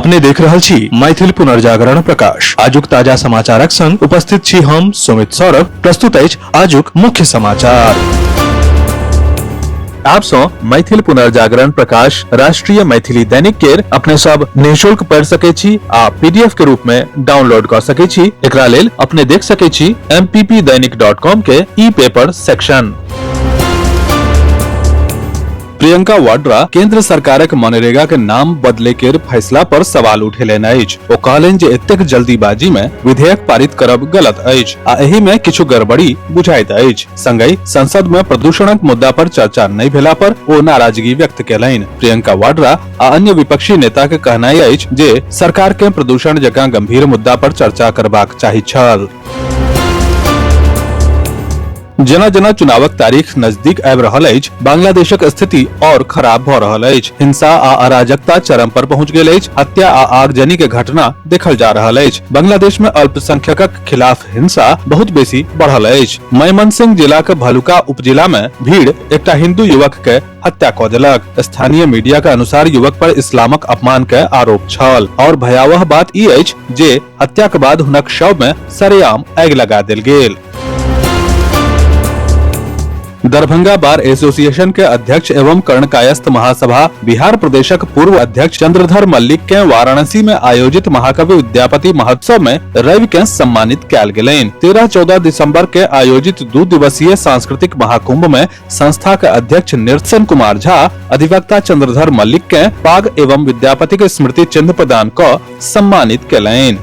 अपने देख रहल छी मैथिल पुनर्जागरण प्रकाश। आजुक ताजा समाचारक संग उपस्थित छी हम सुमित सौरभ। प्रस्तुत अछि आजुक मुख्य समाचार। आप सो मैथिल पुनर्जागरण प्रकाश राष्ट्रीय मैथिली दैनिक केर अपने सब निःशुल्क पढ़ सके छी आ पीडीएफ के रूप में डाउनलोड कर सके छी। एकरा लेल अपने देख सके छी mppdainik.com के ई पेपर सेक्शन। प्रियंका वाड्रा केंद्र सरकारक मनरेगा के नाम बदले केर फैसला पर सवाल उठेलनि अछि। ओ कहलनि जे एतेक जल्दीबाजी में विधेयक पारित करब गलत अछि आ एहि में किछु गड़बड़ी बुझाइत अछि। संगहि संसद में प्रदूषणक मुद्दा पर चर्चा नहि भेला पर ओ नाराजगी व्यक्त केलनि। प्रियंका वाड्रा आ अन्य विपक्षी नेता के कहनाइ अछि जे सरकार के प्रदूषण जकाँ गंभीर मुद्दा पर चर्चा करबाक चाही छल। जेना जेना चुनावक तारीख नजदीक आबि रहल अछि, बांग्लादेशक स्थिति और खराब भ रहल अछि। हिंसा आ अराजकता चरम पर पहुंच गेल अछि। हत्या आ आगजनी के घटना देखल जा रहल अछि। बांग्लादेश में अल्पसंख्यकक खिलाफ हिंसा बहुत बेसी बढ़ल अछि। मयमनसिंह जिला के भलुका उपजिला में भीड़ एकटा हिंदू युवक के हत्या कऽ देलक। स्थानीय मीडिया के अनुसार युवक पर इस्लामक अपमान के आरोप छल और भयावह बात ई अछि जे हत्या के बाद हुनक शव में सरेआम आगि लगा देल गेल। दरभंगा बार एसोसिएशन के अध्यक्ष एवं कर्णकायस्थ महासभा बिहार प्रदेशक पूर्व अध्यक्ष चंद्रधर मल्लिक के वाराणसी में आयोजित महाकवि विद्यापति महोत्सव में रवि के सम्मानित कयल गेलनि। 13-14 दिसंबर के आयोजित 2 दिवसीय सांस्कृतिक महाकुंभ में संस्था के अध्यक्ष निर्सन कुमार झा अधिवक्ता चंद्रधर मल्लिक के पाग एवं विद्यापति के स्मृति चिन्ह प्रदान कऽ सम्मानित केलनि।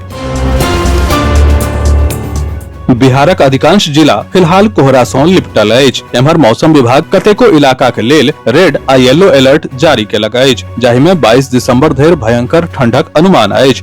बिहारक अधिकांश जिला फिलहाल कोहरा सँ लिपटल अछि। एम्हर मौसम विभाग कतेको इलाका के लेल रेड आ येलो अलर्ट जारी केलक अछि, जाहि में 22 दिसंबर धरि भयंकर ठंडक अनुमान अछि।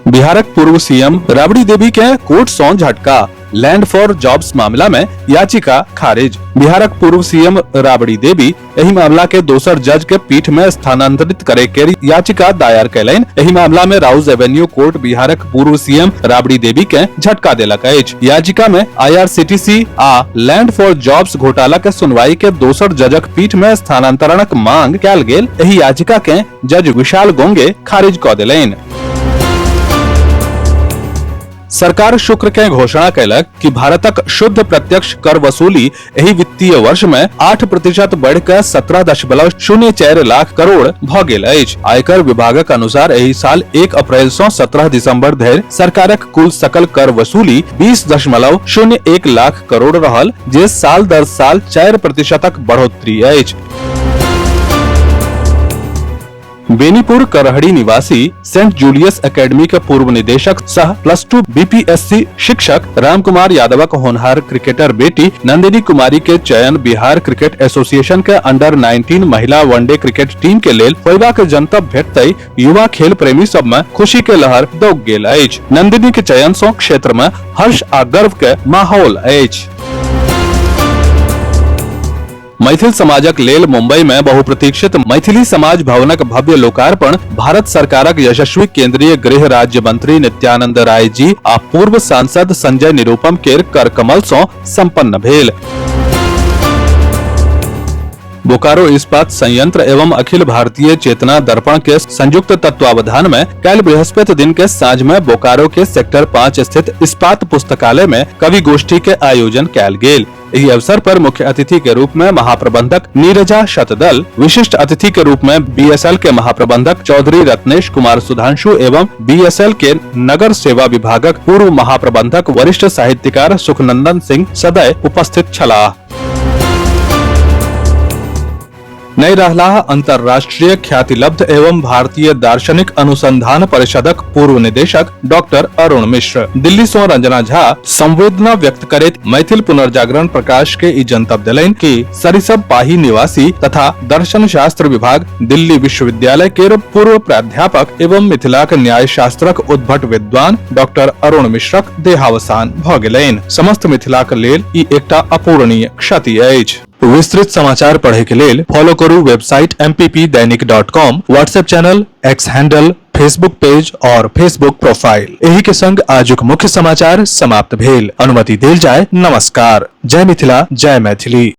बिहारक पूर्व सीएम राबड़ी देवी के कोर्ट सँ झटका। लैंड फॉर जॉब्स मामला में याचिका खारिज। बिहारक पूर्व सीएम राबड़ी देवी एहि मामला के दोसर जज के पीठ में स्थानांतरित करे के याचिका दायर कैलनि। एहि मामला में राउज एवेन्यू कोर्ट बिहारक पूर्व सीएम राबड़ी देवी के झटका देलक अछि। याचिका में IRCTC आ लैंड फॉर जॉब्स घोटाला के सुनवाई के दोसर जजक पीठ में स्थानांतरणक मांग कयल गेल। एहि याचिका के जज विशाल गोंगे खारिज कऽ देलनि। सरकार शुक्र के घोषणा कैलक कि भारतक शुद्ध प्रत्यक्ष कर वसूली एहि वित्तीय वर्ष में 8% बढ़ कऽ 17.04 लाख करोड़ भ गेल अछि। आयकर विभागक अनुसार एहि साल 1 अप्रैल सँ 17 दिसंबर धरि सरकारक कुल सकल कर वसूली 20.01 लाख करोड़ रहल, जे साल दर साल 4% बढ़ोतरी अछि। बेनीपुर करहड़ी निवासी सेंट जूलियस एकेडमी के पूर्व निदेशक सह +2 BPSC शिक्षक रामकुमार यादवक होनहार क्रिकेटर बेटी नंदिनी कुमारी के चयन बिहार क्रिकेट एसोसिएशन के अंडर-19 महिला वनडे क्रिकेट टीम के लेल होयबा के जनतब भेटतै युवा खेल प्रेमी सब में खुशी के लहर दौग गेल अछि। नंदिनी के चयन सँ क्षेत्र में हर्ष आ गर्व के माहौल अछि। मैथिल समाजक लेल मुंबई में बहुप्रतीक्षित मैथिली समाज भवनक भव्य लोकार्पण भारत सरकारक यशस्वी केंद्रीय गृह राज्य मंत्री नित्यानंद राय जी आ पूर्व सांसद संजय निरुपम केर कर कमल सँ संपन्न भेल। बोकारो इस्पात संयंत्र एवं अखिल भारतीय चेतना दर्पण के संयुक्त तत्वावधान में कल बृहस्पति दिन के साँझ में बोकारो के सेक्टर 5 स्थित इस्पात पुस्तकालय में कवि गोष्ठी के आयोजन कयल गेल। इस अवसर पर मुख्य अतिथि के रूप में महाप्रबंधक नीरजा शतदल, विशिष्ट अतिथि के रूप में BSL के महाप्रबंधक चौधरी रत्नेश कुमार सुधांशु एवं BSL के नगर सेवा विभागक पूर्व महाप्रबंधक वरिष्ठ साहित्यकार सुखनंदन सिंह सदैव उपस्थित छलाह। नई रहलाह अंतर्राष्ट्रीय ख्यातिलब्ध एवं भारतीय दार्शनिक अनुसंधान परिषदक पूर्व निदेशक डॉक्टर अरुण मिश्र। दिल्ली सँ रंजना झा संवेदना व्यक्त करैत मैथिल पुनर्जागरण प्रकाश के ई जनतब देलनि कि सरिसब पाही निवासी तथा दर्शन शास्त्र विभाग दिल्ली विश्वविद्यालय के पूर्व प्राध्यापक एवं मिथिलाक न्याय शास्त्रक उद्भट विद्वान डॉक्टर अरुण मिश्रक देहावसान भ गेलनि। समस्त मिथिलाक लेल ई एकटा अपूरणीय क्षति अछि। विस्तृत समाचार पढ़े के लेल फॉलो करू website mppdainik.com, WhatsApp channel, x handle, Facebook page और फेसबुक प्रोफाइल। एही के संग आजुक मुख्य समाचार समाप्त भेल। अनुमति देल जाय। नमस्कार। जय मिथिला, जय मैथिली।